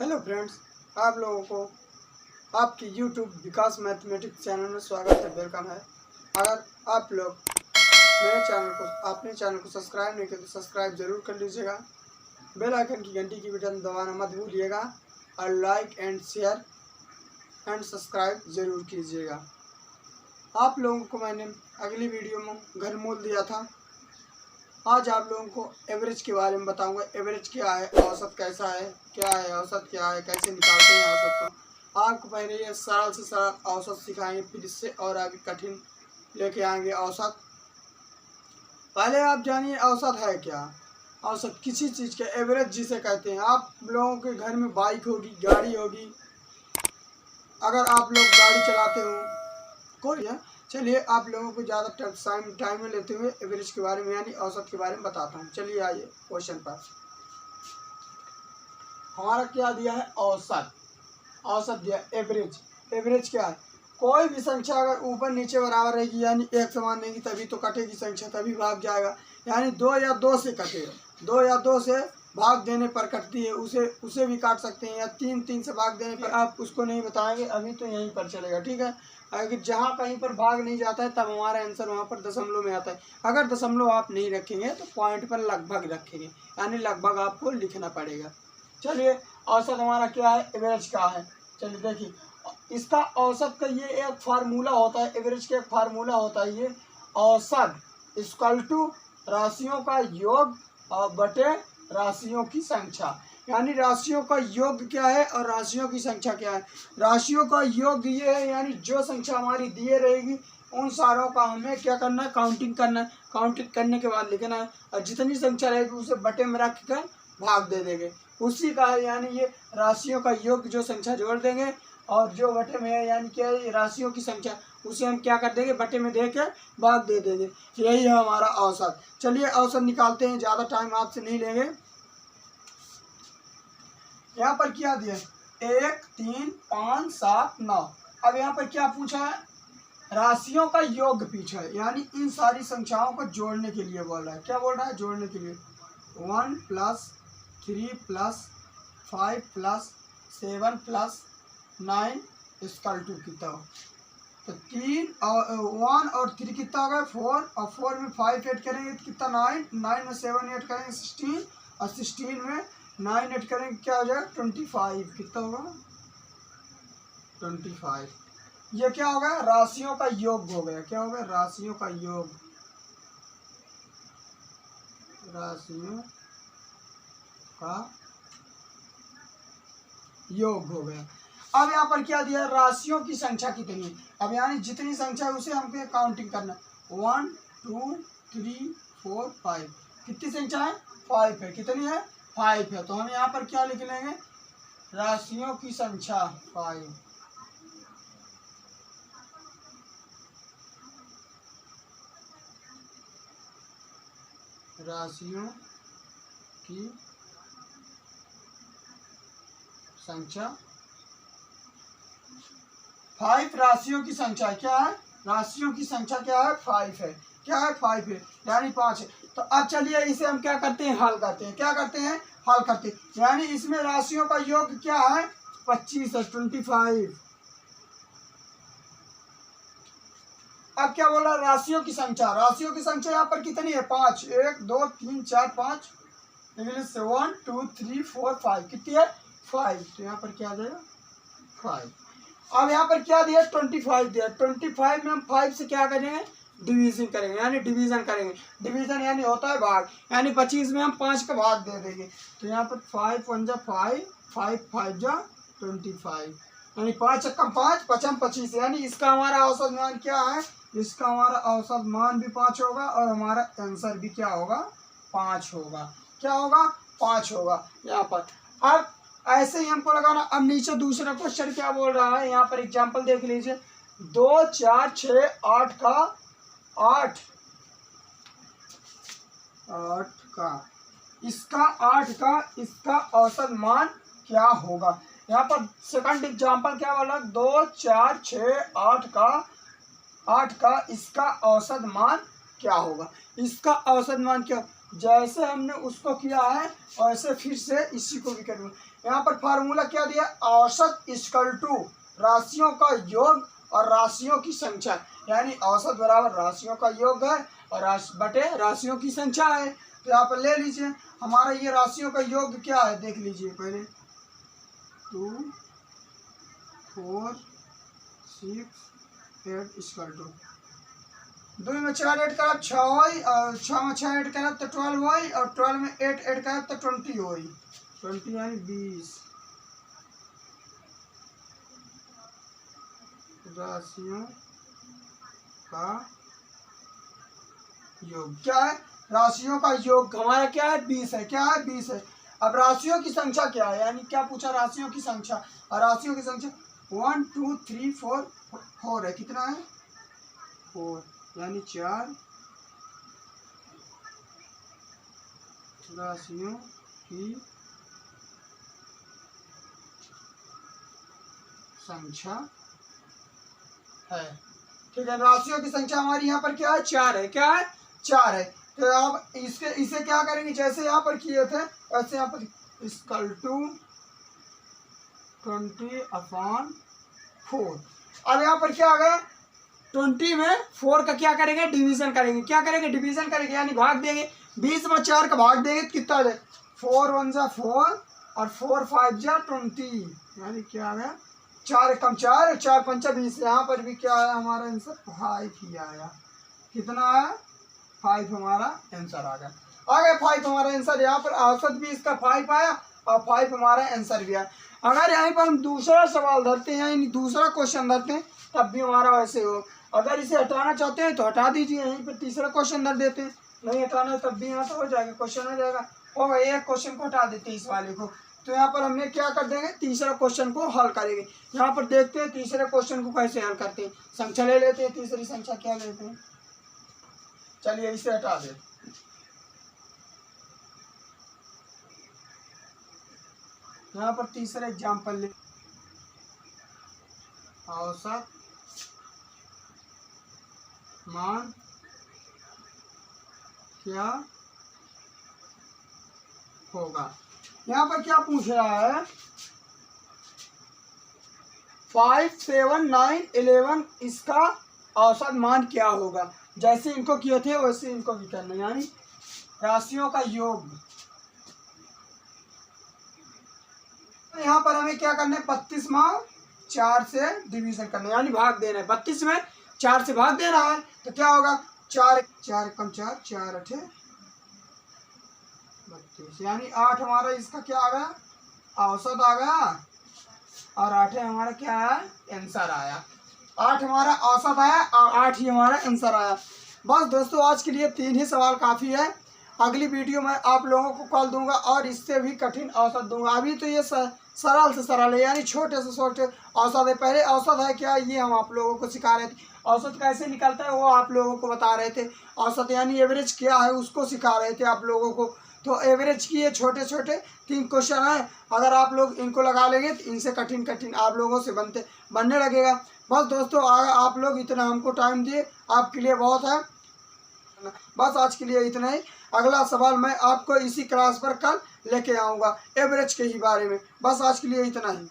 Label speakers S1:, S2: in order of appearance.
S1: Hello friends, आप लोगों को आपकी यूट्यूब विकास मैथमेटिक्स चैनल में स्वागत है, वेलकम है। अगर आप लोग अपने चैनल को सब्सक्राइब नहीं किया तो सब्सक्राइब जरूर कर लीजिएगा। बेल आइकन की घंटी की बटन दबाना मत भूलिएगा और like and share and subscribe जरूर कीजिएगा। आप लोगों को मैंने अगली वीडियो में घनमूल दिया था। आज आप लोगों को एवरेज के बारे में बताऊंगा। एवरेज क्या है, औसत कैसा है, क्या है औसत, क्या है, कैसे निकालते हैं औसत को। आपको पहले ये सरल से सरल औसत सिखाएंगे, फिर इससे और आगे कठिन लेके आएंगे औसत। पहले आप जानिए औसत है क्या। औसत किसी चीज़ के एवरेज जिसे कहते हैं। आप लोगों के घर में बाइक होगी, गाड़ी होगी। अगर आप लोग गाड़ी चलाते हो कोई है, चलिए आप लोगों को ज़्यादा टाइम में लेते हुए एवरेज के बारे में यानी औसत के बारे में बताता हूँ। चलिए आइए क्वेश्चन पर। हमारा क्या दिया है, औसत। औसत दिया एवरेज। एवरेज क्या है, कोई भी संख्या अगर ऊपर नीचे बराबर रहेगी यानी एक समान रहेगी तभी तो कटेगी संख्या, तभी भाग जाएगा। यानी 2 या 2 से कटेगा, 2 या 2 से भाग देने पर कटती है, उसे भी काट सकते हैं, या 3 से भाग देने पर। आप उसको नहीं बताएंगे, अभी तो यहीं पर चलेगा, ठीक है। अगर जहाँ कहीं पर भाग नहीं जाता है तब हमारा आंसर वहाँ पर दशमलव में आता है। अगर दशमलव आप नहीं रखेंगे तो पॉइंट पर लगभग रखेंगे, यानी लगभग आपको लिखना पड़ेगा। चलिए औसत हमारा क्या है, एवरेज क्या है। चलिए देखिए, इसका औसत का ये एक फार्मूला होता है। एवरेज का एक फार्मूला होता है, ये औसत इक्वल टू राशियों का योग और बटे राशियों की संख्या। यानी राशियों का योग क्या है और राशियों की संख्या क्या है। राशियों का योग ये है, यानी जो संख्या हमारी दिए रहेगी उन सारों का हमें क्या करना है, काउंटिंग करना है। काउंटिंग करने के बाद लिखना है, और जितनी संख्या रहेगी उसे बटे में रख कर भाग दे देंगे, उसी का है। यानी ये राशियों का योग, जो संख्या जोड़ देंगे और जो बटे में है यानी क्या है राशियों की संख्या, उसे हम क्या कर देंगे, बटे में दे के भाग दे देंगे। यही है हमारा औसत। चलिए औसत निकालते हैं, ज़्यादा टाइम आपसे नहीं लेंगे। यहाँ पर क्या दिया, 1 3 5 7 9। अब यहाँ पर क्या पूछा है, राशियों का योग पूछा है, यानी इन सारी संख्याओं को जोड़ने के लिए बोल रहा है। क्या बोल रहा है, जोड़ने के लिए। 1 + 3 + 5 + 7 + 9 = कितना। तो 3 और 1 और 3 कितना हो गया, 4, और 4 में 5 ऐड करेंगे तो कितना, 9, 9 में 7 ऐड करेंगे 16, और 16 में 9 ऐड करेंगे क्या हो जाएगा, 25। कितना होगा, 25। ये क्या हो गया, राशियों का योग हो गया। क्या हो गया, राशियों का योग। राशियों का योग हो गया। अब यहाँ पर क्या दिया, राशियों की संख्या कितनी है। अब यानी जितनी संख्या है उसे हमको काउंटिंग करना है। 1 2 3 4 5। कितनी संख्या है, 5 है। कितनी है, 5 है। तो हम यहाँ पर क्या लिख लेंगे, राशियों की संख्या 5। राशियों की संख्या 5। राशियों की संख्या क्या है, राशियों की संख्या क्या है, 5 है। क्या है, 5 है, यानी 5 है। तो अब चलिए इसे हम क्या करते हैं, हल करते हैं। क्या करते हैं, हल करते हैं। यानी इसमें राशियों का योग क्या है, 25 है, 25। अब क्या बोला, राशियों की संख्या। राशियों की संख्या यहाँ पर कितनी है, 5। 1 2 3 4 5, इंग्लिश से 1 2 3 4 5। कितनी है, 5। तो यहाँ पर क्या आ जाएगा, 5। अब यहाँ पर क्या दिया, 25 दिया। 25 में हम 5 से क्या करेंगे, डिवीजन करेंगे, यानी डिवीजन करेंगे। डिवीजन यानी होता है भाग, यानी 25 में हम 5 का भाग दे देंगे। तो यहाँ पर 5 1 जा 5, 5 5 जा 25, यानी 5 1 5, 5 25। यानी इसका हमारा औसत मान क्या है, इसका हमारा औसत मान भी 5 होगा और हमारा आंसर भी क्या होगा, 5 होगा। क्या होगा, 5 होगा यहाँ पर। अब ऐसे ही हमको लगाना। अब नीचे दूसरा क्वेश्चन क्या बोल रहा है, यहाँ पर एग्जांपल देख लीजिए। 2 4 6 8 का 8 इसका औसत मान क्या होगा। यहाँ पर सेकंड एग्जांपल क्या बोला, 2 4 6 8 का इसका औसत मान क्या होगा। इसका औसत मान क्या, जैसे हमने उसको किया है वैसे फिर से इसी को भी करूँगा। यहाँ पर फार्मूला क्या दिया, औसत इक्वल टू राशियों का योग और राशियों की संख्या, यानी औसत बराबर राशियों का योग है और बटे राशियों की संख्या है। तो यहाँ पर ले लीजिए, हमारा ये राशियों का योग क्या है देख लीजिए पहले, 2 4 6 8 इक्वल टू 2 में 4 ऐड करब 6 होई और 6 में 6 ऐड करब तो 12 होई और 12 में 8 ऐड करब तो 20 होई, 20 यानी 20। राशियों का योग क्या है, राशियों का योग हमारा क्या है 20 है, क्या है 20 है। अब राशियों की संख्या क्या है, यानी क्या पूछा राशियों की संख्या, और राशियों की संख्या 1 2 3 4 4 है, कितना है 4, यानी 4 राशियों की संख्या है। ठीक है, राशियों की संख्या हमारी यहाँ पर क्या है 4 है, क्या है 4 है। तो आप इसे क्या करेंगे, जैसे यहाँ पर किए थे वैसे यहाँ पर इक्वल टू 20/4। अब यहाँ पर क्या आ गया, 20 में 4 का क्या करेंगे डिवीजन करेंगे, क्या करेंगे डिवीजन करेंगे, यानी भाग देंगे। 20 में 4 का भाग देंगे तो कितना आ जाए, 4 1 जा 4 और 4 5 जा 20, यानी क्या आ गया 4 कम 4 और 4 5 20। यहाँ पर भी क्या आया हमारा आंसर 5 ही आया, कितना आया 5 हमारा आंसर आ गया। 5 हमारा आंसर, यहाँ पर औसत भी इसका 5 आया और 5 हमारा आंसर भी आया। अगर यहाँ पर हम दूसरा सवाल धरते हैं यानी दूसरा क्वेश्चन धरते हैं तब भी हमारा वैसे हो। अगर इसे हटाना चाहते हैं तो हटा दीजिए, यहीं पर तीसरा क्वेश्चन धर देते हैं, नहीं हटाना है तब भी यहाँ तो हो जाएगा, क्वेश्चन हो जाएगा। और एक क्वेश्चन को हटा देते हैं इस वाले को, तो यहाँ पर हमने क्या कर देंगे तीसरा क्वेश्चन को हल करेंगे। यहाँ पर देखते हैं तीसरे क्वेश्चन को कैसे हल करते हैं। संख्या ले लेते हैं, तीसरी संख्या क्या लेते हैं, चलिए इसे हटा दे। यहाँ पर तीसरा एग्जाम्पल ले, औसत मान क्या होगा। यहाँ पर क्या पूछ रहा है 5 7 9 11, इसका औसत मान क्या होगा। जैसे इनको किए थे वैसे इनको भी करना, यानी राशियों का योग। यहाँ पर हमें क्या करना है 32 में 4 से डिवीजन करना है, यानी भाग देना है। 32 में 4 से भाग देना है तो क्या होगा 4 कम 4 4 8 32, यानी 8 हमारा इसका क्या आ गया औसत आ गया और 8 हमारा क्या है आंसर आया। 8 हमारा औसत आया और 8 ही हमारा आंसर आया। बस दोस्तों आज के लिए 3 ही सवाल काफ़ी है। अगली वीडियो में आप लोगों को कॉल दूंगा और इससे भी कठिन औसत दूंगा। अभी तो ये सरल से सरल है, यानी छोटे से छोटे औसत है। पहले औसत है क्या ये हम आप लोगों को सिखा रहे थे, औसत कैसे निकलता है वो आप लोगों को बता रहे थे। औसत यानी एवरेज क्या है उसको सिखा रहे थे आप लोगों को। तो एवरेज की ये छोटे छोटे 3 क्वेश्चन है, अगर आप लोग इनको लगा लेंगे तो इनसे कठिन कठिन आप लोगों से बनने लगेगा। बस दोस्तों आप लोग इतना हमको टाइम दिए, आपके लिए बहुत है। बस आज के लिए इतना ही। अगला सवाल मैं आपको इसी क्लास पर कल लेके आऊँगा एवरेज के ही बारे में। बस आज के लिए इतना ही।